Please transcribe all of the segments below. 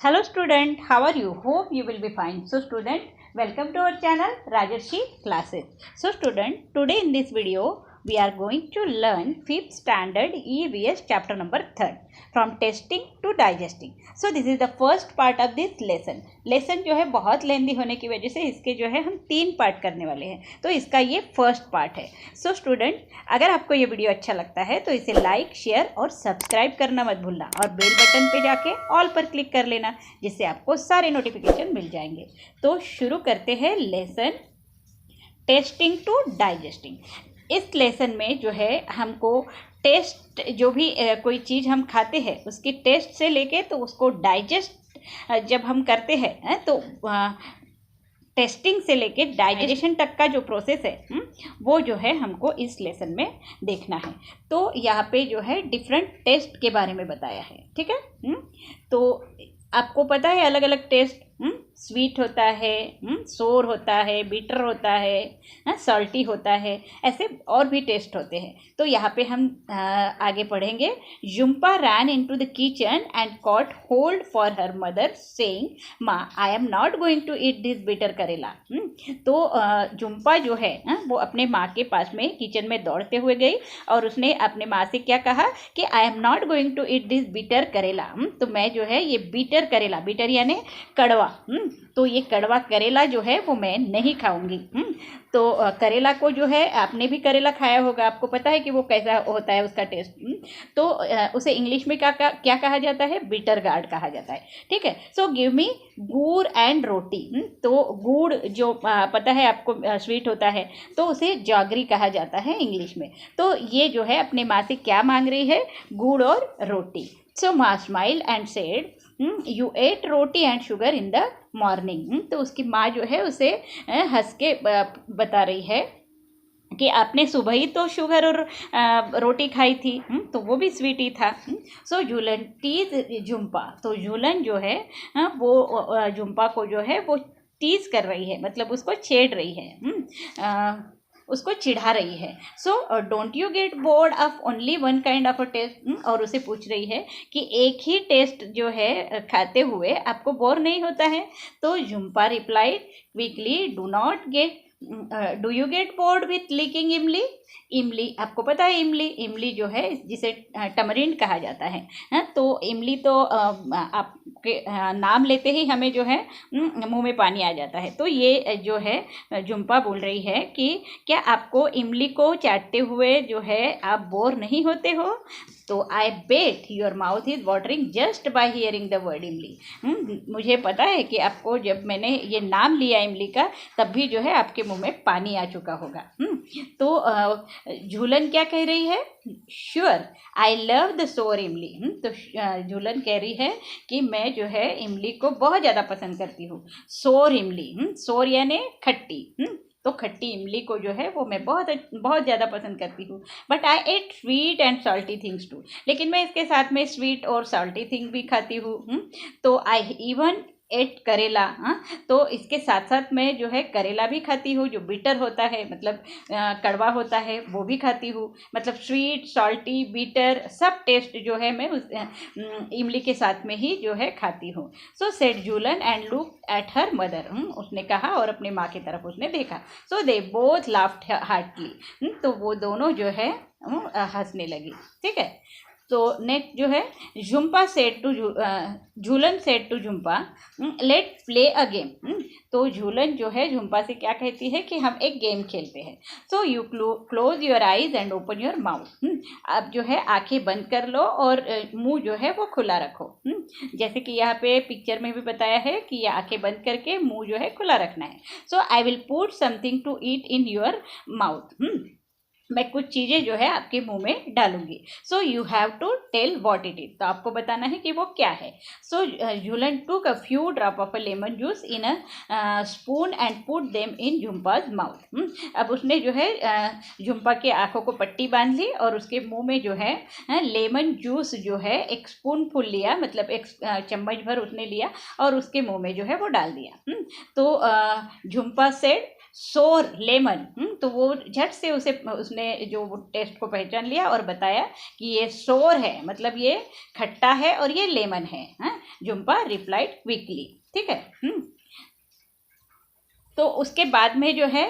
Hello student, how are you? Hope you will be fine. So student, welcome to our channel Rajarshi Classes. So student, today in this video we are going to learn 5th standard EVS chapter number 3rd from testing to digesting. So this is the first part of this lesson. Lesson जो है बहुत लेंदी होने की वजह से इसके जो है हम 3 पार्ट करने वाले हैं, तो इसका ये फर्स्ट पार्ट है. सो स्टूडेंट, अगर आपको ये वीडियो अच्छा लगता है तो इसे लाइक, शेयर और सब्सक्राइब करना मत भूलना और बेल बटन पे जाके ऑल पर क्लिक कर लेना, जिससे आपको सारे नोटिफिकेशन मिल जाएंगे. तो शुरू करते हैं लेसन टेस्टिंग टू डाइजेस्टिंग. इस लेसन में जो है हमको टेस्ट, जो भी कोई चीज़ हम खाते हैं उसकी टेस्ट से लेके तो उसको डाइजेस्ट जब हम करते हैं तो टेस्टिंग से लेके डाइजेशन तक का जो प्रोसेस है वो जो है हमको इस लेसन में देखना है. तो यहाँ पे जो है डिफरेंट टेस्ट के बारे में बताया है. ठीक है. तो आपको पता है अलग अलग टेस्ट, स्वीट होता है, सोर होता है, बिटर होता है, सॉल्टी होता है, ऐसे और भी टेस्ट होते हैं. तो यहाँ पे हम आगे पढ़ेंगे. Jhumpa ran into the kitchen and caught hold for her mother saying, माँ I am not going to eat this bitter karela. तो जुम्पा जो है वो अपने माँ के पास में किचन में दौड़ते हुए गई और उसने अपने माँ से क्या कहा कि I am not going to eat this bitter karela. तो मैं जो है ये बिटर करेला, बिटर यानी कड़वा, तो ये कड़वा करेला जो है वो मैं नहीं खाऊंगी. तो करेला को जो है, आपने भी करेला खाया होगा, आपको पता है कि वो कैसा होता है उसका टेस्ट. तो उसे इंग्लिश में क्या कहा जाता है? बिटर गार्ड कहा जाता है. ठीक है. सो गिव मी गुड़ एंड रोटी. तो गुड़ जो पता है आपको स्वीट होता है, तो उसे जॉगरी कहा जाता है इंग्लिश में. तो ये जो है अपने माँ से क्या मांग रही है? गुड़ और रोटी. So maa smile and said, you ate roti and sugar in the morning. तो उसकी माँ जो है उसे हंस के बता रही है कि आपने सुबह ही तो शुगर और रोटी खाई थी, तो वो भी स्वीट ही था. सो झूलन टीज जुम्पा. तो झूलन जो है वो जुम्पा को जो है वो टीज कर रही है, मतलब उसको छेड़ रही है, उसको चिढ़ा रही है. So don't you get bored of only one kind of a taste. और उसे पूछ रही है कि एक ही टेस्ट जो है खाते हुए आपको बोर नहीं होता है. तो Jhumpa replied quickly, do you get board with leaking इमली. इमली, आपको पता है इमली, इमली जो है जिसे टमरिंड कहा जाता है. तो इमली तो आपके नाम लेते ही हमें जो है मुंह में पानी आ जाता है. तो ये जो है जुम्पा बोल रही है कि क्या आपको इमली को चाटते हुए जो है आप बोर नहीं होते हो. तो I bet your mouth is watering just by hearing the word imli. मुझे पता है कि आपको जब मैंने ये नाम लिया इमली का, तब भी जो है आपके मुंह में पानी आ चुका होगा. तो झूलन क्या कह रही है? श्योर आई लव द सोर इमली. तो झूलन कह रही है कि मैं जो है इमली को बहुत ज़्यादा पसंद करती हूँ. सोर इमली, सोर यानी खट्टी. तो खट्टी इमली को जो है वो मैं बहुत बहुत ज़्यादा पसंद करती हूँ. But I ate sweet and salty things too. लेकिन मैं इसके साथ में स्वीट और सॉल्टी थिंग भी खाती हूँ. तो आई इवन एट करेला. तो इसके साथ साथ मैं जो है करेला भी खाती हूँ, जो बिटर होता है, मतलब कड़वा होता है, वो भी खाती हूँ. मतलब स्वीट, सॉल्टी, बिटर सब टेस्ट जो है मैं उस इमली के साथ में ही जो है खाती हूँ. So said Jhulan and look at her mother. उसने कहा और अपने माँ की तरफ उसने देखा. So they both laughed heartily. तो वो दोनों जो है हंसने लगी. ठीक है. तो नेक्स्ट जो है Jhumpa said to Jhulan said to Jhumpa, let play a game. तो झूलन जो है जुम्पा से क्या कहती है कि हम एक गेम खेलते हैं. So you close your eyes and open your mouth. अब जो है आंखें बंद कर लो और मुंह जो है वो खुला रखो. जैसे कि यहाँ पे पिक्चर में भी बताया है कि ये आंखें बंद करके मुंह जो है खुला रखना है. So I will put something to eat in your mouth. मैं कुछ चीज़ें जो है आपके मुंह में डालूंगी. So you have to tell what it is. तो आपको बताना है कि वो क्या है. So Jhulan took a few drop of a lemon juice in a spoon and put them in Jhumpa's माउथ. अब उसने जो है झुम्पा के आंखों को पट्टी बांध ली और उसके मुंह में जो है लेमन जूस जो है एक स्पून फुल लिया, मतलब एक चम्मच भर उसने लिया और उसके मुंह में जो है वो डाल दिया. तो झुम्पा सेड, सोर लेमन, तो वो झट से उसने जो वो टेस्ट को पहचान लिया और बताया कि ये सोर है, मतलब ये खट्टा है और ये लेमन है। झुम्पा रिप्लाइड क्विकली, ठीक है। तो उसके बाद में जो है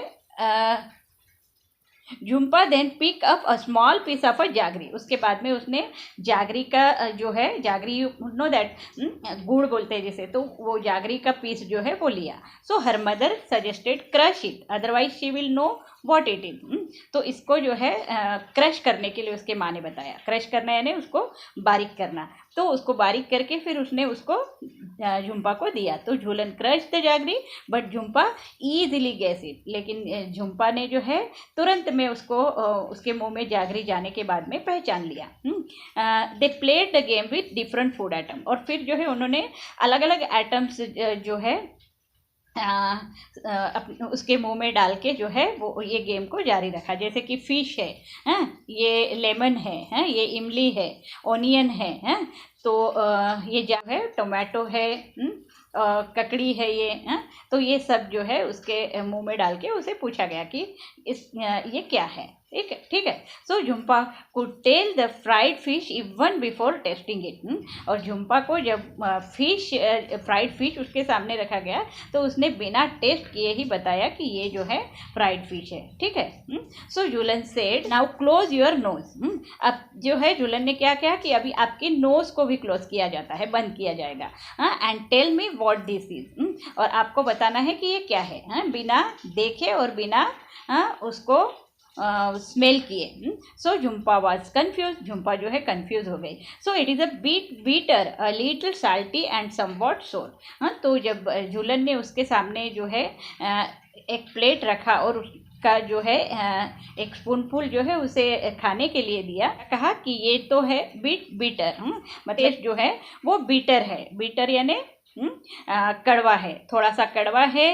Jhumpa then pick up a small piece of a jaggery, उसके बाद में उसने जागरी का जो है, जागरी नो दैट गुड़ बोलते हैं जिसे, तो वो जागरी का पीस जो है वो लिया। So her mother suggested crush it otherwise she will know what it is. तो इसको जो है क्रश करने के लिए उसके माँ ने बताया। क्रश करना यानी उसको बारीक करना, तो उसको बारीक करके फिर उसने उसको झुम्पा को दिया। तो Jhulan crush the jaggery but Jhumpa easily guess it, लेकिन झुम्पा ने जो है तुरंत में उसको उसके मुंह में जागरी जाने के बाद में पहचान लिया। They played the game with different food item, और फिर जो है उन्होंने अलग अलग आइटम्स जो है उसके मुंह में डाल के जो है वो ये गेम को जारी रखा। जैसे कि फिश है, ये लेमन है, ये इमली है, ओनियन है, तो ये जो है टोमेटो है, ककड़ी है ये, तो ये सब जो है उसके मुंह में डाल के उसे पूछा गया कि ये क्या है, ठीक है। So Jhumpa could tell the fried fish even before tasting it, और झुम्पा को जब फ्राइड फिश उसके सामने रखा गया तो उसने बिना टेस्ट किए ही बताया कि ये जो है फ्राइड फिश है, ठीक है। So Jhulan said now close your nose, अब जो है झूलन ने क्या कहा कि अभी आपके नोज को भी क्लोज किया जाता है, बंद किया जाएगा, and tell me what this is, और आपको बताना है कि ये क्या है, बिना देखे और बिना उसको स्मेल किए। So Jhumpa was confuse, Jhumpa जो है कन्फ्यूज हो गई। So it is a bitter a little salty and somewhat sour, तो जब झूलन ने उसके सामने जो है एक प्लेट रखा और उसका जो है एक स्पूनफुल जो है उसे खाने के लिए दिया, कहा कि ये तो है बीटर, मतलब टेस्ट जो है वो बीटर है, बीटर यानी कड़वा है, थोड़ा सा कड़वा है,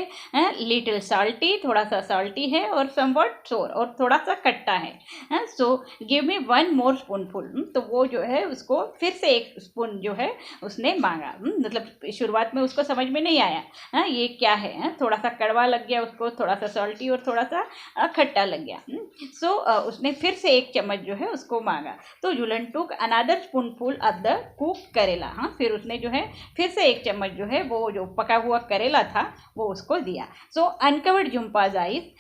लिटिल साल्टी, थोड़ा सा साल्टी है, और समवट सोर, और थोड़ा सा खट्टा है। So give me one more spoonful, तो वो जो है उसको फिर से एक स्पून जो है उसने मांगा। मतलब शुरुआत में उसको समझ में नहीं आया ये क्या है, थोड़ा सा कड़वा लग गया उसको, थोड़ा सा साल्टी और थोड़ा सा खट्टा लग गया। सो उसने फिर से एक चम्मच जो है उसको मांगा। तो Jhulan took another spoonful of the cook karela, फिर उसने जो है फिर से एक चम्मच जो है वो जो पका हुआ करेला था वो उसको दिया। सो अनकवर्ड झुम्पाज आईज,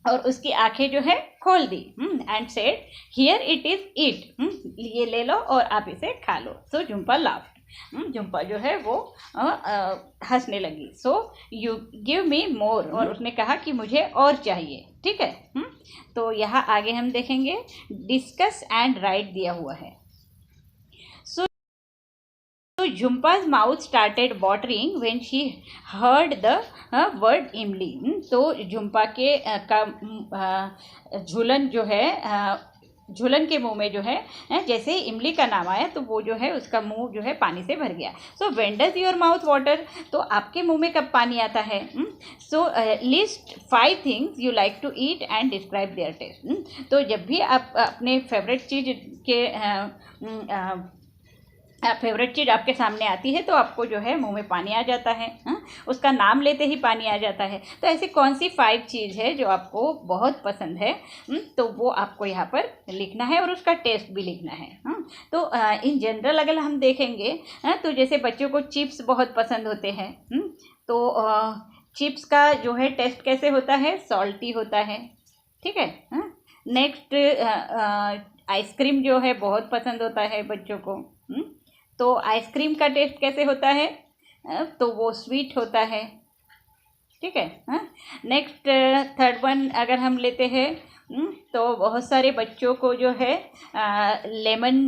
और उसकी आंखें जो है खोल दी, and said here it is it, ये ले लो और आप इसे खा लो। सो झुम्पा लाफ्ड, झुम्पा जो है वो हंसने लगी। सो यू गिव मी मोर, और उसने कहा कि मुझे और चाहिए, ठीक है। तो यहाँ आगे हम देखेंगे डिस्कस एंड राइट दिया हुआ है। So Jhumpa's mouth started watering when she heard the word इमली। तो झुम्पा के झूलन जो है झूलन के मुंह में जो है जैसे इमली का नाम आया तो वो जो है उसका मुंह जो है पानी से भर गया। So when does your mouth water, तो आपके मुंह में कब पानी आता है। So list 5 things you like to eat and describe their taste. तो जब भी आप अपने फेवरेट चीज़ के फेवरेट चीज़ आपके सामने आती है तो आपको जो है मुंह में पानी आ जाता है, उसका नाम लेते ही पानी आ जाता है। तो ऐसी कौन सी 5 चीज़ है जो आपको बहुत पसंद है, तो वो आपको यहाँ पर लिखना है और उसका टेस्ट भी लिखना है। तो इन जनरल अगर हम देखेंगे तो जैसे बच्चों को चिप्स बहुत पसंद होते हैं, तो चिप्स का जो है टेस्ट कैसे होता है, सॉल्टी होता है, ठीक है। नेक्स्ट आइसक्रीम जो है बहुत पसंद होता है बच्चों को, तो आइसक्रीम का टेस्ट कैसे होता है, तो वो स्वीट होता है, ठीक है। नेक्स्ट थर्ड वन अगर हम लेते हैं तो बहुत सारे बच्चों को जो है लेमन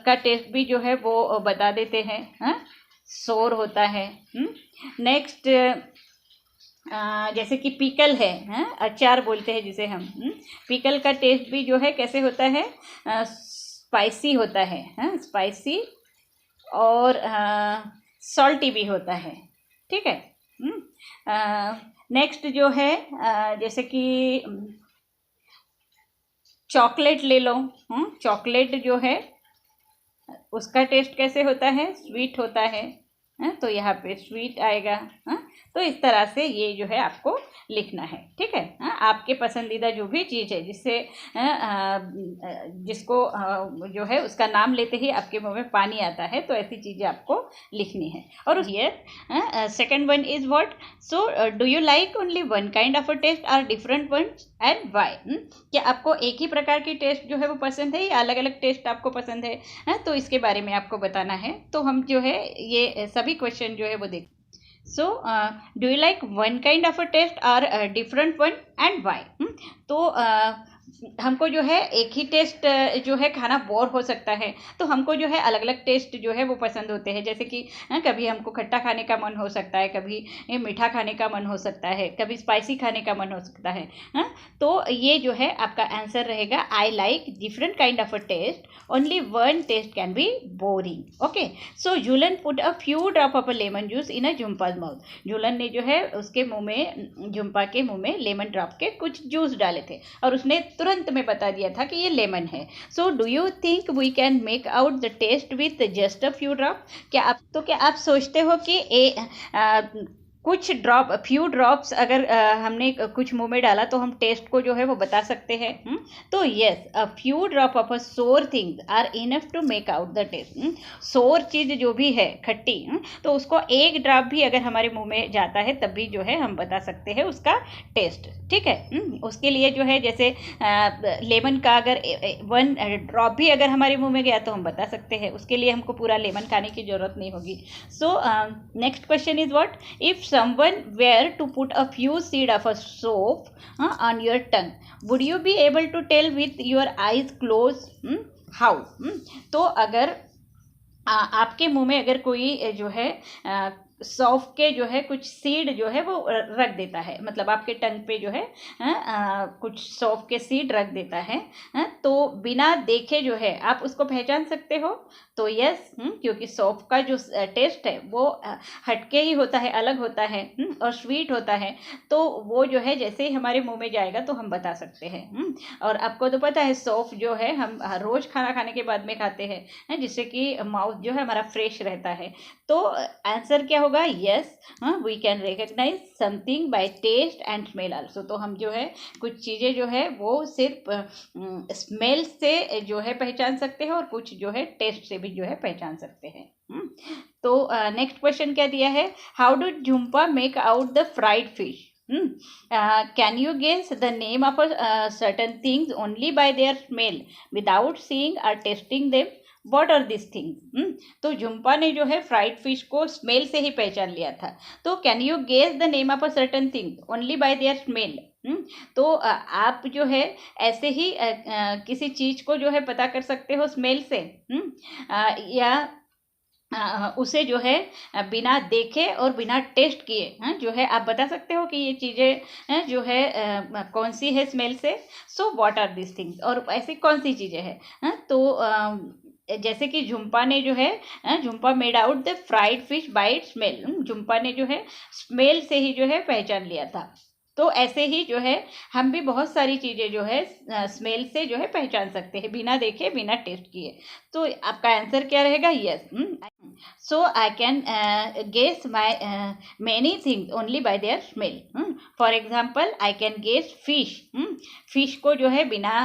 का टेस्ट भी जो है वो बता देते हैं, सोर होता है। नेक्स्ट जैसे कि पिकल है, अचार बोलते हैं जिसे हम, पिकल का टेस्ट भी जो है कैसे होता है, स्पाइसी होता है, स्पाइसी और सॉल्टी भी होता है, ठीक है। नेक्स्ट जो है जैसे कि चॉकलेट ले लो, चॉकलेट जो है उसका टेस्ट कैसे होता है, स्वीट होता है, तो यहाँ पे स्वीट आएगा। तो इस तरह से ये जो है आपको लिखना है, ठीक है। आपके पसंदीदा जो भी चीज़ है जिससे जिसको जो है उसका नाम लेते ही आपके मुंह में पानी आता है, तो ऐसी चीज़ें आपको लिखनी है। और here second one is what, so do you like only one kind of a taste or different ones and why. क्या आपको एक ही प्रकार की टेस्ट जो है वो पसंद है या अलग अलग टेस्ट आपको पसंद है, तो इसके बारे में आपको बताना है। तो हम जो है ये सभी क्वेश्चन जो है वो देख, so do you like one kind of a taste और डिफरेंट वन एंड वाई। तो हमको जो है एक ही टेस्ट जो है खाना बोर हो सकता है, तो हमको जो है अलग अलग टेस्ट जो है वो पसंद होते हैं। जैसे कि कभी हमको खट्टा खाने का मन हो सकता है, कभी मीठा खाने का मन हो सकता है, कभी स्पाइसी खाने का मन हो सकता है। तो ये जो है आपका आंसर रहेगा, I like different kind of a taste, only one taste can be boring. Okay, so Jhulan put a few drop of a lemon juice in a Jhumpa's mouth. Jhulan ने जो है उसके मुंह में, झुम्पा के मुंह में लेमन ड्रॉप के कुछ जूस डाले थे और उसने तुरंत में बता दिया था कि ये लेमन है। So do you think we can make out the taste with just a few drop. क्या आप सोचते हो कि कुछ ड्रॉप, फ्यू ड्रॉप्स अगर हमने कुछ मुंह में डाला तो हम टेस्ट को जो है वो बता सकते हैं। तो yes, a few drop of a sour things are enough to make out the taste. Sour चीज़ जो भी है खट्टी, तो उसको एक ड्रॉप भी अगर हमारे मुंह में जाता है तब भी जो है हम बता सकते हैं उसका टेस्ट, ठीक है। उसके लिए जो है जैसे लेमन का अगर वन ड्रॉप भी अगर हमारे मुंह में गया तो हम बता सकते हैं, उसके लिए हमको पूरा लेमन खाने की ज़रूरत नहीं होगी। So next question is what, if someone were to put a few seed of a soap on your tongue, would you be able to tell with your eyes closed? How? तो अगर आपके मुंह में अगर कोई जो है सौंफ के जो है कुछ सीड जो है वो रख देता है, मतलब आपके टंग पे जो है कुछ सौंफ के सीड रख देता है, तो बिना देखे जो है आप उसको पहचान सकते हो। तो यस, क्योंकि सौंफ का जो टेस्ट है वो हटके ही होता है, अलग होता है और स्वीट होता है, तो वो जो है जैसे ही हमारे मुंह में जाएगा तो हम बता सकते हैं। और आपको तो पता है सौंफ जो है हम रोज़ खाना खाने के बाद में खाते हैं, जिससे कि माउथ जो है हमारा फ्रेश रहता है। तो आंसर क्या होगा, yes, we can recognise something by taste and smell also. तो हम जो है कुछ चीज़ें जो है वो सिर्फ स्मेल से जो है पहचान सकते हैं और कुछ जो है टेस्ट से भी जो है पहचान सकते हैं। तो नेक्स्ट क्वेश्चन क्या दिया है, how do Jhumpa make out the fried fish. Can you guess the name of certain things only by their smell without seeing और tasting them, what are this things. तो झुम्पा ने जो है फ्राइड फिश को smell से ही पहचान लिया था। तो can you guess the name of a certain thing only by their smell. तो आप जो है ऐसे ही किसी चीज़ को जो है पता कर सकते हो स्मेल से, या उसे जो है बिना देखे और बिना टेस्ट किए जो है आप बता सकते हो कि ये चीज़ें जो है कौन सी है स्मेल से। So what are this things, और ऐसी कौन सी चीज़ें हैं। तो जैसे कि झुम्पा ने जो है Jhumpa made out the fried fish bye it's smell. Jhumpa ने जो है स्मेल से ही जो है पहचान लिया था। तो ऐसे ही जो है हम भी बहुत सारी चीज़ें जो है स्मेल से जो है पहचान सकते हैं, बिना देखे बिना टेस्ट किए। तो आपका आंसर क्या रहेगा, yes. So I can guess my many things only by their smell. For example I can guess fish. Fish को जो है बिना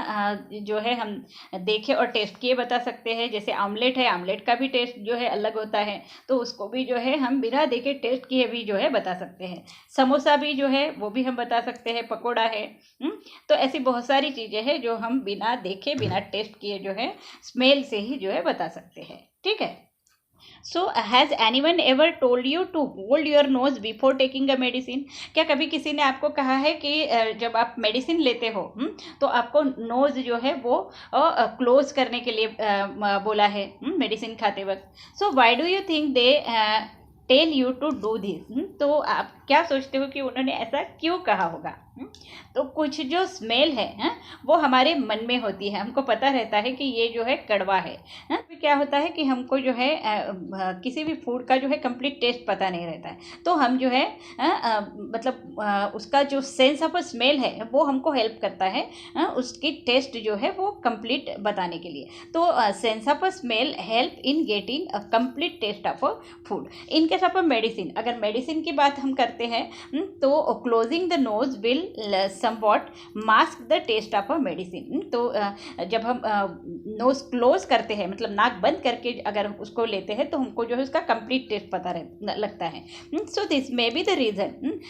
जो है हम देखे और टेस्ट किए बता सकते हैं। जैसे आमलेट है, आमलेट का भी टेस्ट जो है अलग होता है, तो उसको भी जो है हम बिना देखे टेस्ट किए भी जो है बता सकते हैं। समोसा भी जो है वो भी हम बता सकते हैं, पकोड़ा है। तो ऐसी बहुत सारी चीज़ें हैं जो हम बिना देखे बिना टेस्ट किए जो है स्मेल से ही जो है बता सकते हैं, ठीक है। So has anyone ever told you to hold your nose before taking a medicine. क्या कभी किसी ने आपको कहा है कि जब आप मेडिसिन लेते हो तो आपको नोज जो है वो क्लोज करने के लिए बोला है मेडिसिन खाते वक्त। So why do you think they tell you to do this. तो आप क्या सोचते हो कि उन्होंने ऐसा क्यों कहा होगा। तो कुछ जो स्मेल है वो हमारे मन में होती है, हमको पता रहता है कि ये जो है कड़वा है। तो क्या होता है कि हमको जो है किसी भी फूड का जो है कंप्लीट टेस्ट पता नहीं रहता है, तो हम जो है मतलब उसका जो सेंस ऑफ स्मेल है वो हमको हेल्प करता है उसकी टेस्ट जो है वो कंप्लीट बताने के लिए। तो sense of smell help in getting a complete taste of a food. In case of a medicine, अगर मेडिसिन की बात हम करते हैं तो closing the nose will somewhat mask the taste of a medicine. तो जब हम नोज क्लोज करते हैं, मतलब नाक बंद करके अगर उसको लेते हैं, तो हमको जो है उसका कंप्लीट टेस्ट पता लगता है। So this may be the reason,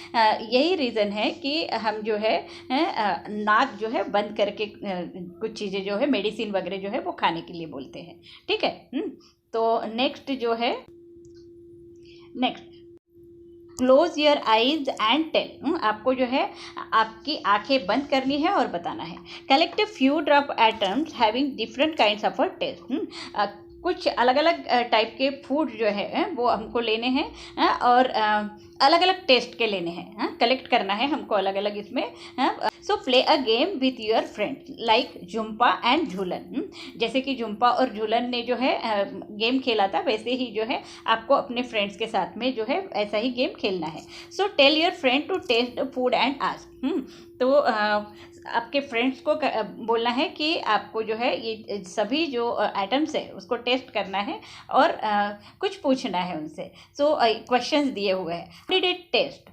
यही रीज़न है कि हम जो है नाक जो है बंद करके कुछ चीज़ें जो है मेडिसिन वगैरह जो है वो खाने के लिए बोलते हैं। ठीक है। तो नेक्स्ट जो है, next close your eyes and tell. आपको जो है आपकी आंखें बंद करनी है और बताना है। Collect a few drop items having different kinds of a taste. कुछ अलग अलग टाइप के फूड जो है वो हमको लेने हैं और अलग अलग टेस्ट के लेने हैं, कलेक्ट करना है हमको अलग अलग इसमें। So play a game with your friends like Jhumpa and Jhulan. जैसे कि झुम्पा और झूलन ने जो है गेम खेला था, वैसे ही जो है आपको अपने फ्रेंड्स के साथ में जो है ऐसा ही गेम खेलना है। So tell your friend to taste food and ask. तो आपके फ्रेंड्स को बोलना है कि आपको जो है ये सभी जो आइटम्स है उसको टेस्ट करना है और कुछ पूछना है उनसे। सो क्वेश्चंस दिए हुए हैं, डिड इट टेस्ट।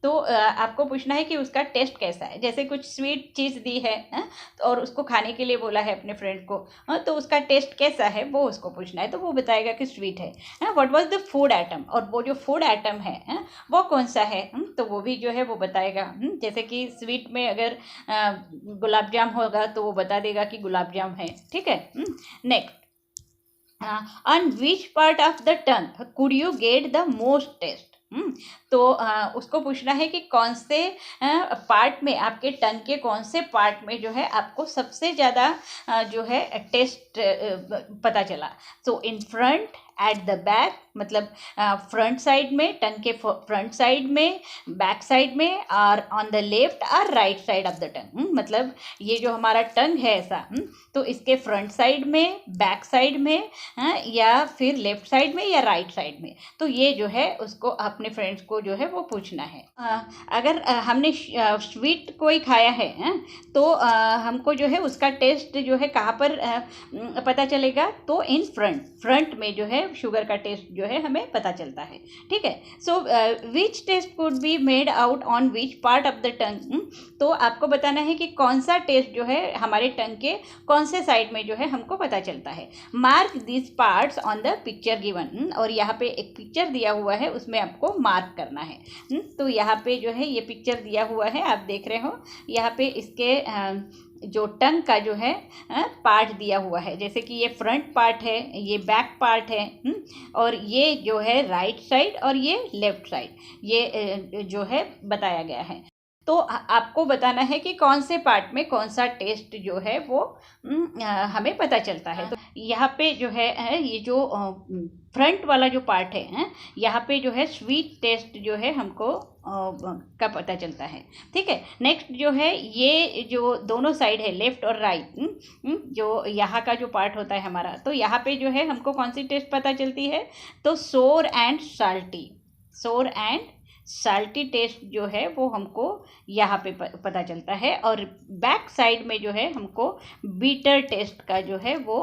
तो आपको पूछना है कि उसका टेस्ट कैसा है। जैसे कुछ स्वीट चीज़ दी है और उसको खाने के लिए बोला है अपने फ्रेंड को, तो उसका टेस्ट कैसा है वो उसको पूछना है, तो वो बताएगा कि स्वीट है। What was the food item, और वो जो फूड आइटम है वो कौन सा है, तो वो भी जो है वो बताएगा। जैसे कि स्वीट में अगर गुलाब जाम होगा तो वो बता देगा कि गुलाब जाम है। ठीक है। Next, on which part of the tongue could you get the most taste. तो उसको पूछना है कि कौन से पार्ट में, आपके टंग के कौन से पार्ट में जो है आपको सबसे ज़्यादा जो है टेस्ट पता चला। So in front, at the back, मतलब फ्रंट साइड में, टंग के फ्रंट साइड में, बैक साइड में, और ऑन द लेफ्ट और right side of the tongue. मतलब ये जो हमारा टंग है ऐसा, तो इसके फ्रंट साइड में, बैक साइड में, या फिर लेफ्ट साइड में या राइट साइड में। तो ये जो है उसको अपने फ्रेंड्स को जो है वो पूछना है। अगर हमने स्वीट कोई खाया है तो हमको जो है उसका टेस्ट जो है कहाँ पर पता चलेगा, तो इन फ्रंट में जो है शुगर का टेस्ट जो है हमें पता चलता है। ठीक है। So which taste could be made out on which part of the tongue. तो आपको बताना है कि कौन सा टेस्ट जो है हमारे टंग के कौन से साइड में जो है हमको पता चलता है। Mark this parts on the picture given. और यहाँ पे एक पिक्चर दिया हुआ है, उसमें आपको मार्क करना है। तो यहाँ पे जो है ये पिक्चर दिया हुआ है, आप देख रहे हो, यहाँ पे इसके जो टंग का जो है पार्ट दिया हुआ है। जैसे कि ये फ्रंट पार्ट है, ये बैक पार्ट है, और ये जो है राइट साइड और ये लेफ्ट साइड, ये जो है बताया गया है। तो आपको बताना है कि कौन से पार्ट में कौन सा टेस्ट जो है वो हमें पता चलता है। तो यहाँ पे जो है ये जो फ्रंट वाला जो पार्ट है यहाँ पे जो है स्वीट टेस्ट जो है हमको का पता चलता है। ठीक है। नेक्स्ट जो है ये जो दोनों साइड है, लेफ्ट और राइट, जो यहाँ का जो पार्ट होता है हमारा, तो यहाँ पे जो है हमको कौन सी टेस्ट पता चलती है, तो सोर एंड साल्टी टेस्ट जो है वो हमको यहाँ पे पता चलता है। और बैक साइड में जो है हमको बीटर टेस्ट का जो है वो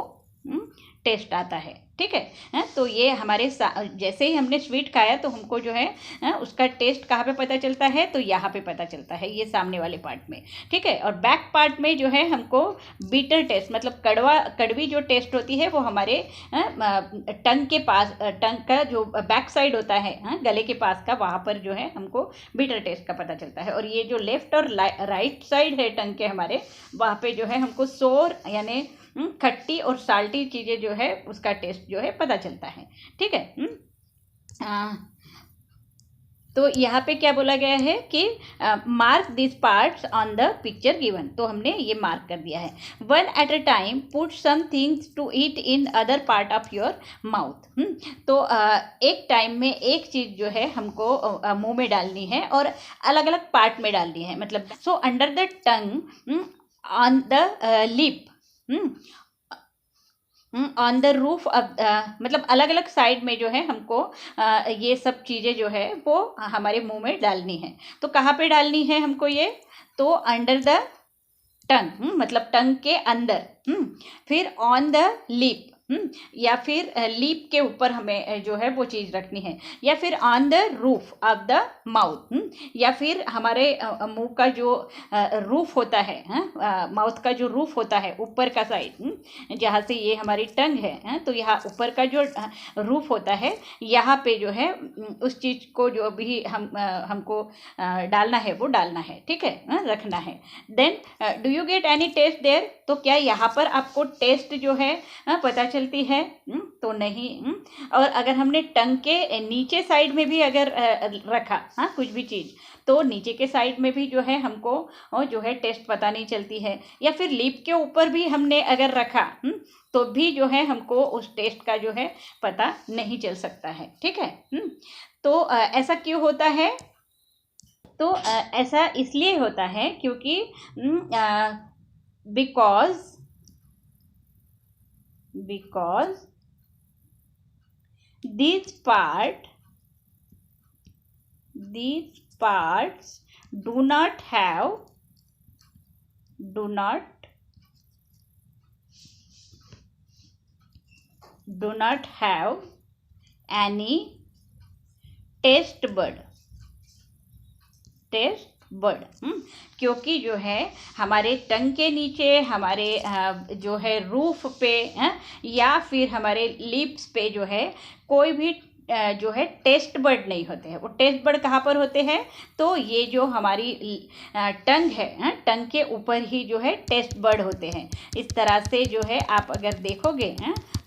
टेस्ट आता है। ठीक है। तो ये हमारे जैसे ही हमने स्वीट खाया तो हमको जो है उसका टेस्ट कहाँ पे पता चलता है, तो यहाँ पे पता चलता है, ये सामने वाले पार्ट में। ठीक है। और बैक पार्ट में जो है हमको बीटर टेस्ट, मतलब कड़वी जो टेस्ट होती है वो हमारे टंग के पास, टंग का जो बैक साइड होता है गले के पास का, वहाँ पर जो है हमको बीटर टेस्ट का पता चलता है। और ये जो लेफ्ट और राइट साइड है टंग के हमारे, वहाँ पे जो है हमको सोर यानी खट्टी और साल्टी चीज़ें जो है उसका टेस्ट जो है पता चलता है। ठीक है। तो यहाँ पे क्या बोला गया है कि mark this parts on the picture given, तो हमने ये मार्क कर दिया है। One at a time put some things to eat in other part of your mouth. तो एक टाइम में एक चीज़ जो है हमको मुंह में डालनी है और अलग अलग पार्ट में डालनी है। मतलब so under the tongue, on the lip, on the roof of, मतलब अलग अलग साइड में जो है हमको ये सब चीज़ें जो है वो हमारे मुंह में डालनी है। तो कहाँ पे डालनी है हमको ये? तो अंडर द टंग, मतलब टंग के अंदर, फिर ऑन द लिप, या फिर लिप के ऊपर हमें जो है वो चीज़ रखनी है, या फिर on the roof of the mouth, या फिर हमारे मुंह का जो रूफ होता है, माउथ का जो रूफ होता है ऊपर का साइड, जहाँ से ये हमारी टंग है, तो यहाँ ऊपर का जो रूफ होता है यहाँ पे जो है उस चीज़ को जो भी हमको डालना है वो डालना है, ठीक है, रखना है। Then do you get any taste there? तो क्या यहाँ पर आपको टेस्ट जो है पता चलती है? तो नहीं। और अगर हमने टंग के नीचे साइड में भी अगर रखा कुछ भी चीज़, तो नीचे के साइड में भी जो है हमको जो है टेस्ट पता नहीं चलती है। या फिर लिप के ऊपर भी हमने अगर रखा तो भी जो है हमको उस टेस्ट का जो है पता नहीं चल सकता है, ठीक है। तो ऐसा क्यों होता है? तो ऐसा इसलिए होता है क्योंकि because these parts do not have any taste bud, क्योंकि जो है हमारे टंग के नीचे, हमारे जो है रूफ पे या फिर हमारे लिप्स पे जो है कोई भी जो है टेस्ट बर्ड नहीं होते हैं। वो टेस्ट बर्ड कहाँ पर होते हैं? तो ये जो हमारी टंग है, टंग के ऊपर ही जो है टेस्ट बर्ड होते हैं। इस तरह से जो है आप अगर देखोगे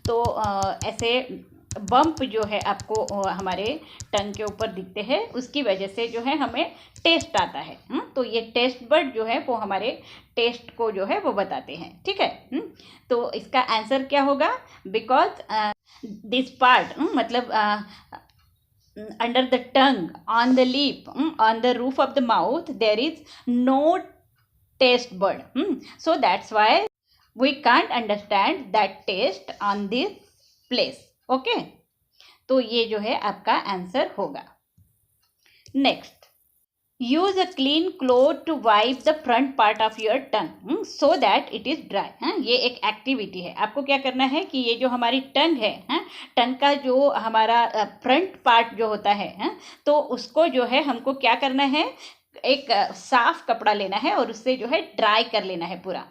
तो ऐसे बम्प जो है आपको हमारे टंग के ऊपर दिखते हैं, उसकी वजह से जो है हमें टेस्ट आता है। तो ये टेस्ट बर्ड जो है वो हमारे टेस्ट को जो है वो बताते हैं, ठीक है। तो इसका आंसर क्या होगा? बिकॉज दिस पार्ट, मतलब under the tongue, on the lip, on the roof of the mouth there is no taste bud, so that's why we can't understand that taste on this place. Okay, तो ये जो है आपका answer होगा। Next, use a clean cloth to wipe the front part of your tongue so that it is dry. ये एक activity है। आपको क्या करना है कि ये जो हमारी टंग है, टंग का जो हमारा फ्रंट पार्ट जो होता है, तो उसको जो है हमको क्या करना है, एक साफ कपड़ा लेना है और उससे जो है ड्राई कर लेना है पूरा।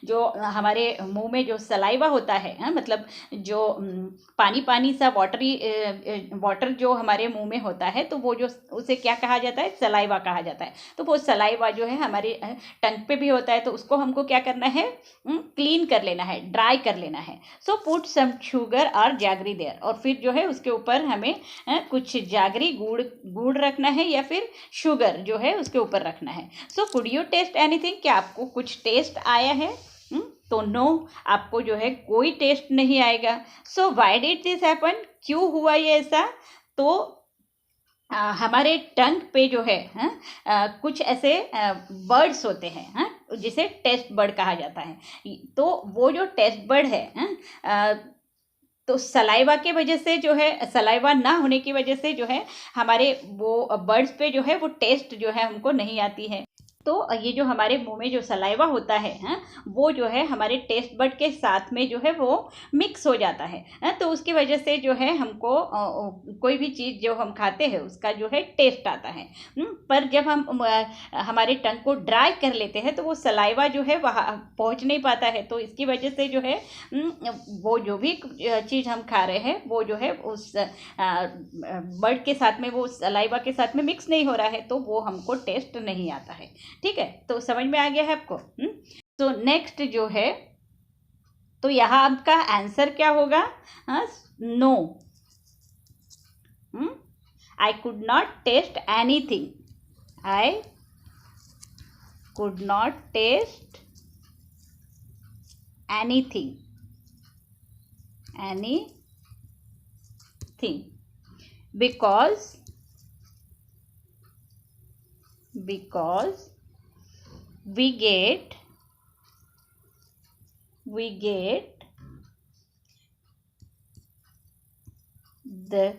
जो हमारे मुंह में जो सलाइवा होता है, मतलब जो पानी पानी सा वाटर जो हमारे मुंह में होता है, तो वो जो उसे क्या कहा जाता है? सलाइवा कहा जाता है। तो वो सलाइवा जो है हमारे टंग पे भी होता है, तो उसको हमको क्या करना है? क्लीन कर लेना है, ड्राई कर लेना है। सो पुट सम शुगर और जागरी देयर, और फिर जो है उसके ऊपर हमें कुछ जागरी गुड़ रखना है या फिर शुगर जो है उसके ऊपर रखना है। So could you taste anything? क्या आपको कुछ टेस्ट आया है? तो नो, आपको जो है कोई टेस्ट नहीं आएगा। So why did this happen? क्यों हुआ ये ऐसा? तो हमारे टंग पे जो है कुछ ऐसे बर्ड्स होते हैं जिसे टेस्ट बर्ड कहा जाता है। तो वो जो टेस्ट बर्ड है तो सलाइवा के वजह से जो है, सलाइवा ना होने की वजह से जो है हमारे वो बर्ड्स पे जो है वो टेस्ट जो है हमको नहीं आती है। तो ये जो हमारे मुंह में जो सलाइवा होता है वो जो है हमारे टेस्ट बड के साथ में जो है वो मिक्स हो जाता है। तो उसकी वजह से जो है हमको कोई भी चीज़ जो हम खाते हैं उसका जो है टेस्ट आता है। पर जब हम हमारे टंग को ड्राई कर लेते हैं तो वो सलाइवा जो है वहाँ पहुँच नहीं पाता है। तो इसकी वजह से जो है वो जो भी चीज़ हम खा रहे हैं वो जो है उस बर्ड के साथ में, वो सलाइवा के साथ में मिक्स नहीं हो रहा है, तो वो हमको टेस्ट नहीं आता है। ठीक है, तो समझ में आ गया है आपको। तो नेक्स्ट जो है, तो यहाँ आपका आंसर क्या होगा? No. I could not taste anything. I could not taste anything. Because we get the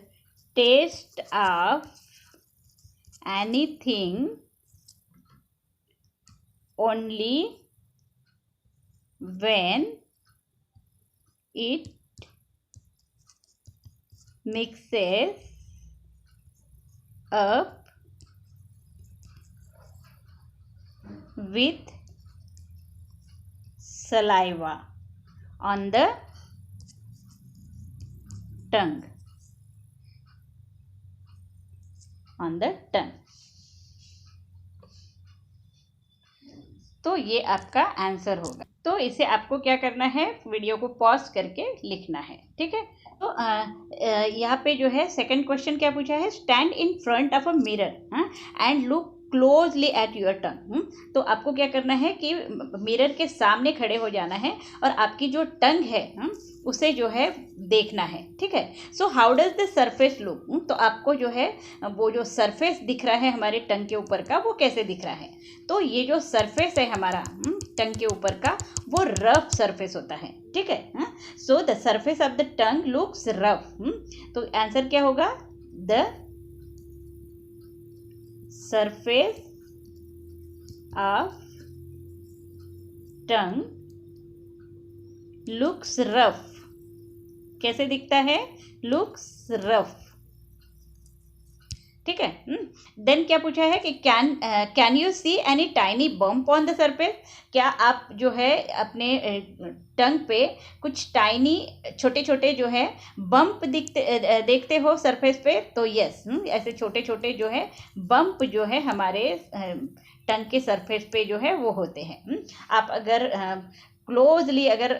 taste of anything only when it mixes up with saliva on the tongue. तो ये आपका आंसर होगा। तो इसे आपको क्या करना है, वीडियो को पॉज करके लिखना है, ठीक है। तो यहाँ पे जो है सेकंड क्वेश्चन क्या पूछा है, stand in front of a mirror and look closely at your tongue. तो आपको क्या करना है कि मिरर के सामने खड़े हो जाना है और आपकी जो टंग है उसे जो है देखना है, ठीक है। So how does the surface look, तो आपको जो है वो जो सरफेस दिख रहा है हमारे टंग के ऊपर का, वो कैसे दिख रहा है। तो ये जो सरफेस है हमारा टंग के ऊपर का, वो रफ सरफेस होता है, ठीक है। So the surface of the tongue looks rough. तो आंसर क्या होगा, the surface of tongue looks rough. कैसे दिखता है, लुक्स रफ, ठीक है। देन क्या पूछा है कि can you see any tiny bump on the surface. क्या आप जो है अपने टंग पे कुछ टाइनी छोटे छोटे जो है बम्प देखते हो सरफेस पे। तो यस, ऐसे छोटे छोटे जो है बम्प जो है हमारे टंग के सरफेस पे जो है वो होते हैं। आप अगर क्लोजली अगर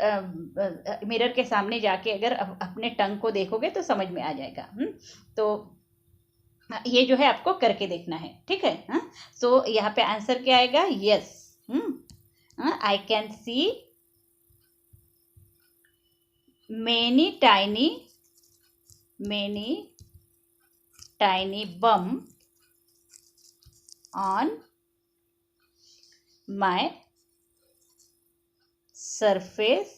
मिरर के सामने जाके अगर अपने टंग को देखोगे तो समझ में आ जाएगा। तो ये जो है आपको करके देखना है, ठीक है। सो यहाँ पे आंसर क्या आएगा, yes, I can see many tiny bump on my surface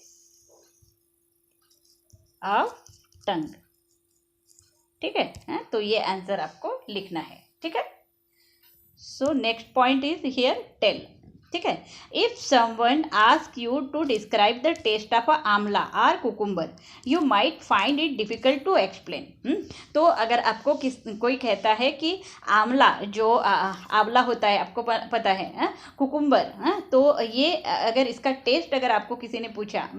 of tongue, ठीक है। तो ये आंसर आपको लिखना है, ठीक है। So next point is here tell, ठीक है। If someone ask you to describe the taste of a amla और cucumber, you might find it difficult to explain. तो अगर आपको कोई कहता है कि आंवला जो आंवला होता है, आपको पता है, कुकुम्बर, तो ये अगर इसका टेस्ट अगर आपको किसी ने पूछा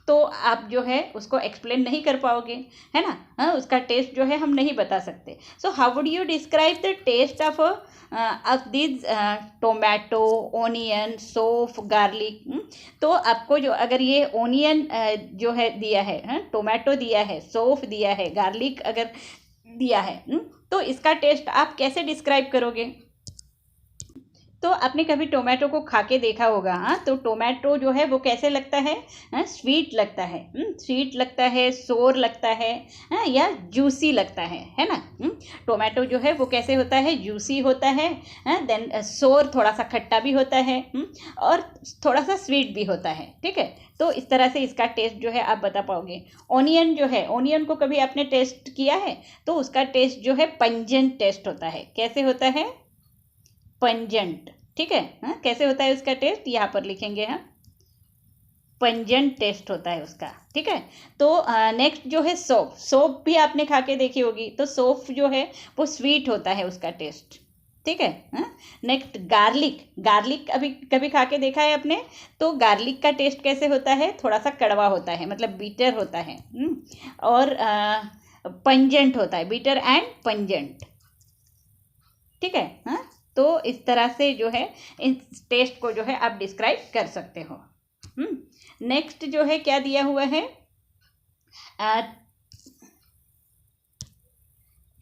तो आप जो है उसको एक्सप्लेन नहीं कर पाओगे, है ना। उसका टेस्ट जो है हम नहीं बता सकते। So how would you describe the taste of this tomato, onion, saunf, garlic. तो आपको जो अगर ये ओनियन जो है दिया है, टोमेटो दिया है, सौंफ दिया है, गार्लिक अगर दिया है, तो इसका टेस्ट आप कैसे डिस्क्राइब करोगे। तो आपने कभी टोमेटो को खा के देखा होगा, तो टोमेटो जो है वो कैसे लगता है, स्वीट लगता है, स्वीट लगता है, सोर लगता है, या जूसी लगता है ना। टोमेटो जो है वो कैसे होता है, जूसी होता है, देन सोर थोड़ा सा खट्टा भी होता है, और थोड़ा सा स्वीट भी होता है, ठीक है। तो इस तरह से इसका टेस्ट जो है आप बता पाओगे। ओनियन जो है, ओनियन को कभी आपने टेस्ट किया है, तो उसका टेस्ट जो है पंजेंट टेस्ट होता है। कैसे होता है, पंजेंट, ठीक है। कैसे होता है उसका टेस्ट, यहाँ पर लिखेंगे हम, पंजेंट टेस्ट होता है उसका, ठीक है। तो नेक्स्ट जो है सौंफ, सौंफ भी आपने खा के देखी होगी, तो सौंफ जो है वो स्वीट होता है उसका टेस्ट, ठीक है। नेक्स्ट गार्लिक, गार्लिक अभी कभी खा के देखा है आपने, तो गार्लिक का टेस्ट कैसे होता है, थोड़ा सा कड़वा होता है, मतलब बीटर होता है, और पंजेंट होता है, बीटर एंड पंजेंट, ठीक है। तो इस तरह से जो है इन टेस्ट को जो है आप डिस्क्राइब कर सकते हो। नेक्स्ट जो है क्या दिया हुआ है,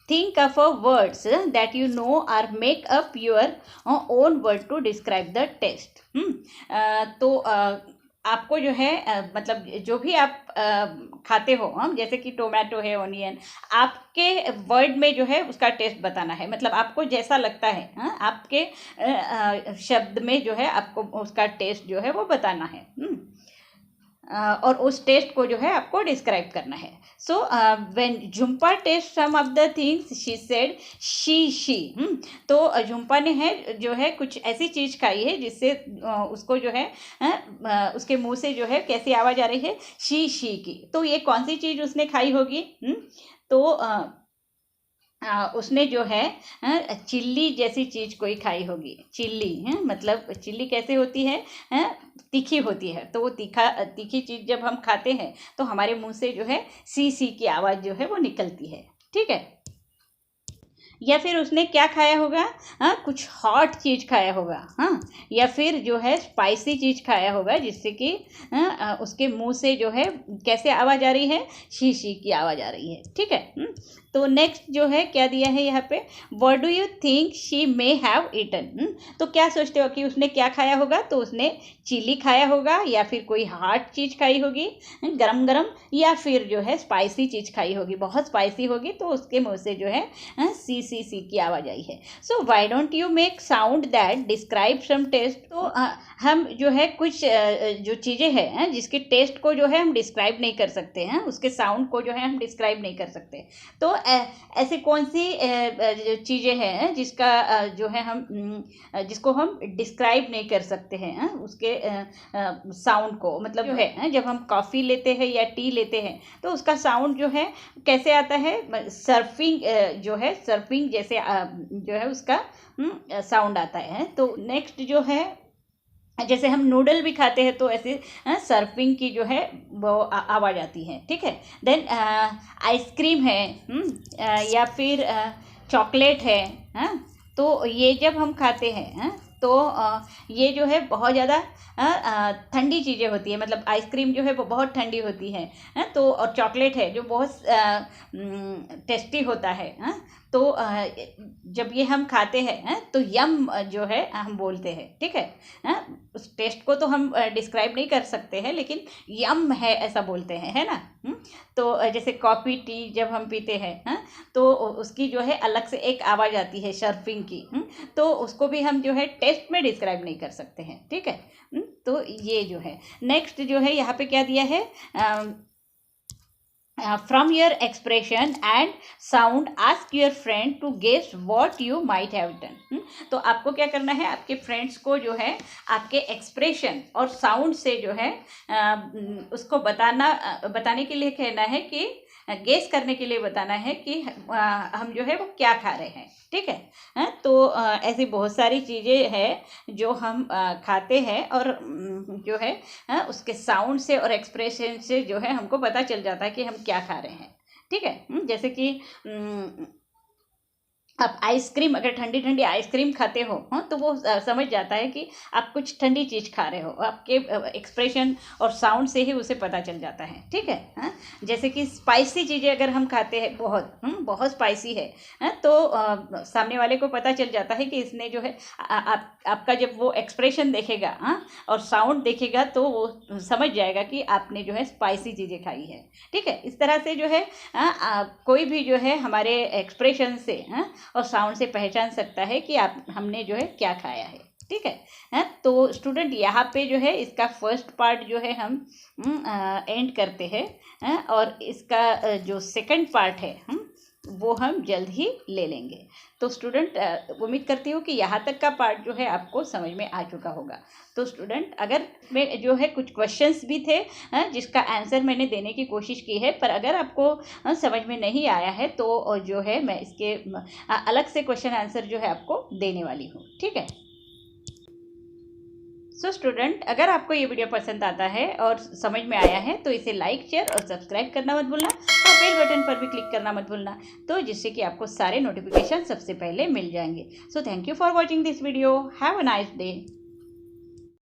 think of a words that you know or make up your own word to describe the taste. तो आपको जो है मतलब जो भी आप खाते हो, जैसे कि टोमेटो है, ऑनियन, आपके वर्ड में जो है उसका टेस्ट बताना है, मतलब आपको जैसा लगता है, आपके शब्द में जो है आपको उसका टेस्ट जो है वो बताना है, और उस टेस्ट को जो है आपको डिस्क्राइब करना है. So when Jhumpa taste some of the things she said she. तो झुम्पा ने है जो है कुछ ऐसी चीज़ खाई है जिससे उसको जो है उसके मुंह से जो है कैसी आवाज़ आ रही है, शी की. तो ये कौन सी चीज़ उसने खाई होगी? तो उसने जो है चिल्ली जैसी चीज़ कोई खाई होगी. चिल्ली मतलब चिल्ली कैसे होती है, तीखी होती है. तो वो तीखी चीज़ जब हम खाते हैं तो हमारे मुंह से जो है सी की आवाज़ जो है वो निकलती है. ठीक है. या फिर उसने क्या खाया होगा, कुछ हॉट चीज़ खाया होगा, या फिर जो है स्पाइसी चीज़ खाया होगा जिससे कि उसके मुंह से जो है कैसे आवाज़ आ रही है, शी की आवाज़ आ रही है. ठीक है. तो नेक्स्ट जो है क्या दिया है यहाँ पे, what do you think she may have eaten. तो क्या सोचते हो कि उसने क्या खाया होगा? तो उसने चिली खाया होगा, या फिर कोई हॉट चीज़ खाई होगी गरम गरम, या फिर जो है स्पाइसी चीज़ खाई होगी, बहुत स्पाइसी होगी, तो उसके मुंह से जो है सी की आवाज़ आई है. So why don't you make sound that describe some taste. तो हम जो है कुछ जो चीज़ें हैं जिसके टेस्ट को जो है हम डिस्क्राइब नहीं कर सकते हैं, उसके साउंड को जो है हम डिस्क्राइब नहीं कर सकते. तो ऐसे कौन सी चीज़ें हैं जिसका जो है हम जिसको हम डिस्क्राइब नहीं कर सकते हैं, उसके साउंड को, मतलब जो है जब हम कॉफ़ी लेते हैं या टी लेते हैं तो उसका साउंड जो है कैसे आता है, सर्फिंग जो है, सर्फिंग जैसे जो है उसका साउंड आता है. तो नेक्स्ट जो है जैसे हम नूडल भी खाते हैं तो ऐसे सर्फिंग की जो है वो आवाज़ आती है. ठीक है. देन आइसक्रीम है, या फिर चॉकलेट है, तो ये जब हम खाते हैं तो ये जो है बहुत ज़्यादा ठंडी चीज़ें होती है, मतलब आइसक्रीम जो है वो बहुत ठंडी होती है, तो और चॉकलेट है जो बहुत टेस्टी होता है. तो जब ये हम खाते हैं तो यम जो है हम बोलते हैं. ठीक है. उस टेस्ट को तो हम डिस्क्राइब नहीं कर सकते हैं, लेकिन यम है ऐसा बोलते हैं, है ना. तो जैसे कॉफ़ी टी जब हम पीते हैं तो उसकी जो है अलग से एक आवाज़ आती है सर्फिंग की. तो उसको भी हम जो है टेस्ट में डिस्क्राइब नहीं कर सकते हैं. ठीक है. तो ये जो है नेक्स्ट जो है यहाँ पे क्या दिया है, from your expression and sound ask your friend to guess what you might have done. तो आपको क्या करना है, आपके फ्रेंड्स को जो है आपके एक्सप्रेशन और साउंड से जो है उसको बताने के लिए कहना है कि गेस करने के लिए बताना है कि हम जो है वो क्या खा रहे हैं. ठीक है. तो ऐसी बहुत सारी चीज़ें हैं जो हम खाते हैं और जो है उसके साउंड से और एक्सप्रेशन से जो है हमको पता चल जाता है कि हम क्या खा रहे हैं. ठीक है. जैसे कि आप आइसक्रीम, अगर ठंडी ठंडी आइसक्रीम खाते हो तो वो समझ जाता है कि आप कुछ ठंडी चीज़ खा रहे हो, आपके एक्सप्रेशन और साउंड से ही उसे पता चल जाता है. ठीक है. जैसे कि स्पाइसी चीज़ें अगर हम खाते हैं, बहुत स्पाइसी है, तो सामने वाले को पता चल जाता है कि इसने जो है आपका जब वो एक्सप्रेशन देखेगा और साउंड देखेगा तो वो समझ जाएगा कि आपने जो है स्पाइसी चीज़ें खाई है. ठीक है. इस तरह से जो है कोई भी जो है हमारे एक्सप्रेशन से और साउंड से पहचान सकता है कि हमने जो है क्या खाया है. ठीक है. तो स्टूडेंट यहाँ पे जो है इसका फर्स्ट पार्ट जो है हम एंड करते हैं, और इसका जो सेकंड पार्ट है वो हम जल्द ही ले लेंगे. तो स्टूडेंट उम्मीद करती हूँ कि यहाँ तक का पार्ट जो है आपको समझ में आ चुका होगा. तो स्टूडेंट अगर मैं जो है कुछ क्वेश्चंस भी थे जिसका आंसर मैंने देने की कोशिश की है, पर अगर आपको समझ में नहीं आया है तो जो है मैं इसके अलग से क्वेश्चन आंसर जो है आपको देने वाली हूँ. ठीक है. सो स्टूडेंट अगर आपको ये वीडियो पसंद आता है और समझ में आया है तो इसे लाइक, शेयर और सब्सक्राइब करना मत भूलना, और बेल बटन पर भी क्लिक करना मत भूलना, तो जिससे कि आपको सारे नोटिफिकेशन सबसे पहले मिल जाएंगे. So thank you for watching this video. Have a nice day.